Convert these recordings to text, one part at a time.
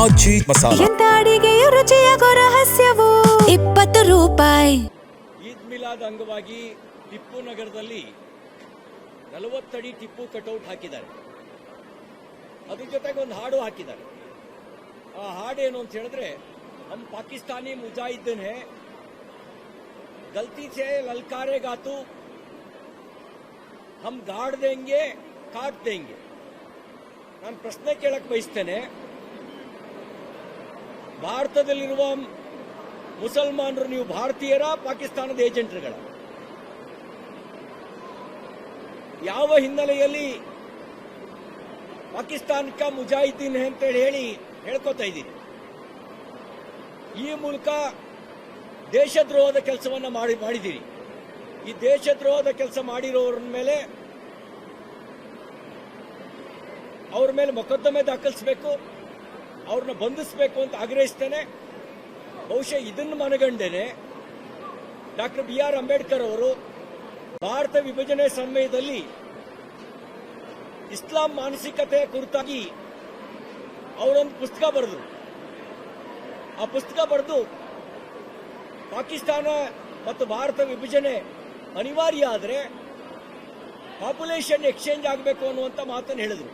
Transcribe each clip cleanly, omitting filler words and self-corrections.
ಆಚಿ ಮಸಾಲ. ಎಂತ ಅಡಿಗೆಯ ರುಚಿಯಾಗೋ ರಹಸ್ಯವು 20 ರೂಪಾಯಿ. ಈದ್ ಮಿಲಾದ್ ಅಂಗವಾಗಿ ಟಿಪ್ಪು ನಗರದಲ್ಲಿ 40 ಅಡಿ ಟಿಪ್ಪು ಕಟೌಟ್ ಹಾಕಿದ್ದಾರೆ. ಅದ್ರ ಜೊತೆಗೆ ಒಂದು ಹಾಡು ಹಾಕಿದ್ದಾರೆ. ಆ ಹಾಡೇನು ಅಂತ ಹೇಳಿದ್ರೆ, ಹಮ್ ಪಾಕಿಸ್ತಾನಿ ಮುಜಾಹಿದ್ದೀನ್ ಹೈ, ಗಲ್ತಿ ಸೆ ಲಲ್ಕಾರೇಗಾ ತು, ಹಮ್ ಗಾಡ್ ದೇಂಗೆ ಕಾಟ್ ದೇಂಗೆ. ನಾನು ಪ್ರಶ್ನೆ ಕೇಳಕ್ ಬಯಸ್ತೇನೆ, ಭಾರತದಲ್ಲಿರುವ ಮುಸಲ್ಮಾನರು ನೀವು ಭಾರತೀಯರ, ಪಾಕಿಸ್ತಾನದ ಏಜೆಂಟ್ರುಗಳ? ಯಾವ ಹಿನ್ನೆಲೆಯಲ್ಲಿ ಪಾಕಿಸ್ತಾನಕ್ಕೆ ಮುಜಾಹಿದ್ದೀನ್ ಅಂತ ಹೇಳಿ ಹೇಳ್ಕೊತಾ ಇದ್ದೀರಿ? ಈ ಮೂಲಕ ದೇಶದ್ರೋಹದ ಕೆಲಸವನ್ನ ಮಾಡಿದ್ದೀರಿ. ಈ ದೇಶದ್ರೋಹದ ಕೆಲಸ ಮಾಡಿರೋರ ಮೇಲೆ ಅವ್ರ ಮೇಲೆ ಮೊಕದ್ದಮೆ ದಾಖಲಿಸಬೇಕು, ಅವ್ರನ್ನ ಬಂಧಿಸಬೇಕು ಅಂತ ಆಗ್ರಹಿಸ್ತೇನೆ. ಬಹುಶಃ ಇದನ್ನು ಮನಗಂಡೇನೆ ಡಾಕ್ಟರ್ BR ಅಂಬೇಡ್ಕರ್ ಅವರು ಭಾರತ ವಿಭಜನೆ ಸಮಯದಲ್ಲಿ ಇಸ್ಲಾಂ ಮಾನಸಿಕತೆ ಕುರಿತಾಗಿ ಅವರೊಂದು ಪುಸ್ತಕ ಬರೆದರು. ಆ ಪುಸ್ತಕ ಬರೆದು ಪಾಕಿಸ್ತಾನ ಮತ್ತು ಭಾರತ ವಿಭಜನೆ ಅನಿವಾರ್ಯ ಆದರೆ ಪಾಪ್ಯುಲೇಷನ್ ಎಕ್ಸ್ಚೇಂಜ್ ಆಗಬೇಕು ಅನ್ನುವಂಥ ಮಾತನ್ನು ಹೇಳಿದರು.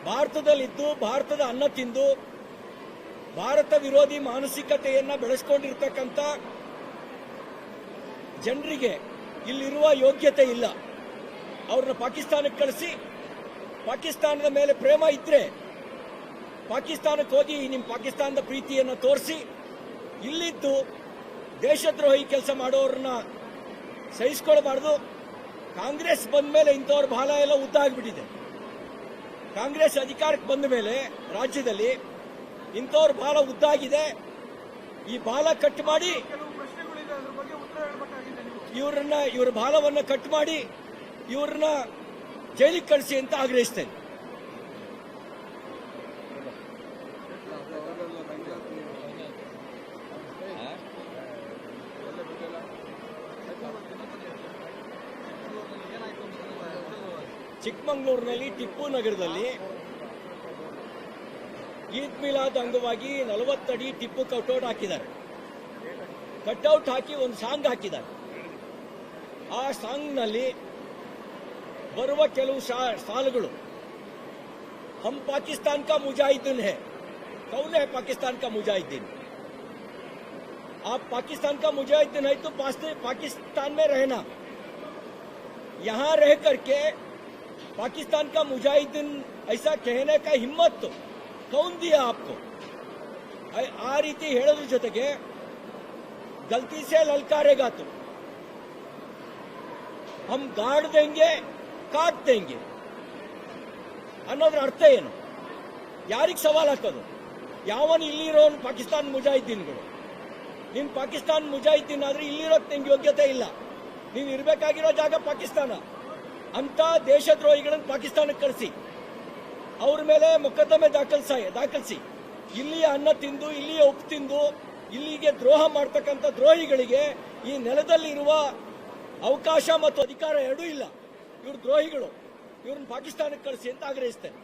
ಭಾರತದಲ್ಲಿದ್ದು ಭಾರತದ ಅನ್ನ ತಿಂದು ಭಾರತ ವಿರೋಧಿ ಮಾನಸಿಕತೆಯನ್ನ ಬೆಳೆಸ್ಕೊಂಡಿರ್ತಕ್ಕಂಥ ಜನರಿಗೆ ಇಲ್ಲಿರುವ ಯೋಗ್ಯತೆ ಇಲ್ಲ. ಅವ್ರನ್ನ ಪಾಕಿಸ್ತಾನಕ್ಕೆ ಕಳಿಸಿ, ಪಾಕಿಸ್ತಾನದ ಮೇಲೆ ಪ್ರೇಮ ಇದ್ರೆ ಪಾಕಿಸ್ತಾನಕ್ಕೆ ಹೋಗಿ ನಿಮ್ಮ ಪಾಕಿಸ್ತಾನದ ಪ್ರೀತಿಯನ್ನು ತೋರಿಸಿ, ಇಲ್ಲಿದ್ದು ದೇಶದ್ರೋಹಿ ಕೆಲಸ ಮಾಡೋರನ್ನ ಸಹಿಸ್ಕೊಳ್ಬಾರ್ದು. ಕಾಂಗ್ರೆಸ್ ಬಂದ ಮೇಲೆ ಇಂಥವ್ರ ಬಾಲ ಎಲ್ಲ ಉದ್ದ ಆಗಿಬಿಟ್ಟಿದೆ. ಕಾಂಗ್ರೆಸ್ ಅಧಿಕಾರಕ್ಕೆ ಬಂದ ಮೇಲೆ ರಾಜ್ಯದಲ್ಲಿ ಇಂಥವ್ರ ಬಾಲ ಉದ್ದಾಗಿದೆ. ಈ ಬಾಲ ಕಟ್ ಮಾಡಿ ಇವ್ರ ಬಾಲವನ್ನ ಕಟ್ ಮಾಡಿ ಇವ್ರನ್ನ ಜೈಲಿಗೆ ಕಳಿಸಿ ಅಂತ ಆಗ್ರಹಿಸ್ತೇನೆ. ಚಿಕ್ಕಮಗಳೂರಿನಲ್ಲಿ ಟಿಪ್ಪು ನಗರದಲ್ಲಿ ಈದ್ ಮಿಲಾದ್ ಅಂಗವಾಗಿ 40 ಅಡಿ ಟಿಪ್ಪು ಕಟೌಟ್ ಹಾಕಿದ್ದಾರೆ. ಕಟೌಟ್ ಹಾಕಿ ಒಂದು ಸಾಂಗ್ ಹಾಕಿದ್ದಾರೆ. ಆ ಸಾಂಗ್ನಲ್ಲಿ ಬರುವ ಕೆಲವು ಸಾಲುಗಳು, ಹಮ್ ಪಾಕಿಸ್ತಾನ್ ಕಾ ಮುಜಾಹಿದ್ದೀನ್ ಹೈ, ಕೌನ್ ಹೈ ಪಾಕಿಸ್ತಾನ್ ಕಾ ಮುಜಾಹಿದ್ದೀನ್? आप पाकिस्तान का मुजाहिदीन है तो पाकिस्तान में रहना, यहां रह करके पाकिस्तान का मुजाहिदीन ऐसा कहने का हिम्मत तो कौन दिया आपको? आ ರೀತಿ ಹೇಳೋದ್ರ ಜೊತೆಗೆ ಗಲ್ತಿ ಸೆ ಲಲ್ಕಾರೇಗಾ ತು, ಹಮ್ ಗಾಡ್ ದೇಂಗೆ ಕಾಟ್ ದೇಂಗೆ ಅನ್ನೋದ್ರ ಅರ್ಥ ಏನು? ಯಾರಿಗೆ ಸವಾಲ್ ಹಾಕೋದು? ಯಾವನು ಇಲ್ಲಿರೋನು ಪಾಕಿಸ್ತಾನ್ ಮುಜಾಹಿದ್ದೀನ್ಗಳು? ನೀನು ಪಾಕಿಸ್ತಾನ್ ಮುಜಾಹಿದ್ದೀನ್ ಆದ್ರೆ ಇಲ್ಲಿರೋಕ್ ನಿಂಗೆ ಯೋಗ್ಯತೆ ಇಲ್ಲ. ನೀವು ಇರಬೇಕಾಗಿರೋ ಜಾಗ ಪಾಕಿಸ್ತಾನ. ಅಂತ ದೇಶದ್ರೋಹಿಗಳನ್ನು ಪಾಕಿಸ್ತಾನಕ್ಕೆ ಕಳಿಸಿ, ಅವ್ರ ಮೇಲೆ ಮೊಕದ್ದಮೆ ದಾಖಲಿಸಿ, ಇಲ್ಲಿಯ ಅನ್ನ ತಿಂದು, ಇಲ್ಲಿಯ ಉಪ್ಪು ತಿಂದು, ಇಲ್ಲಿಗೆ ದ್ರೋಹ ಮಾಡ್ತಕ್ಕಂಥ ದ್ರೋಹಿಗಳಿಗೆ ಈ ನೆಲದಲ್ಲಿ ಇರುವ ಅವಕಾಶ ಮತ್ತು ಅಧಿಕಾರ ಎರಡೂ ಇಲ್ಲ. ಇವ್ರು ದ್ರೋಹಿಗಳು, ಇವ್ರನ್ನ ಪಾಕಿಸ್ತಾನಕ್ಕೆ ಕಳಿಸಿ ಅಂತ ಆಗ್ರಹಿಸ್ತೇನೆ.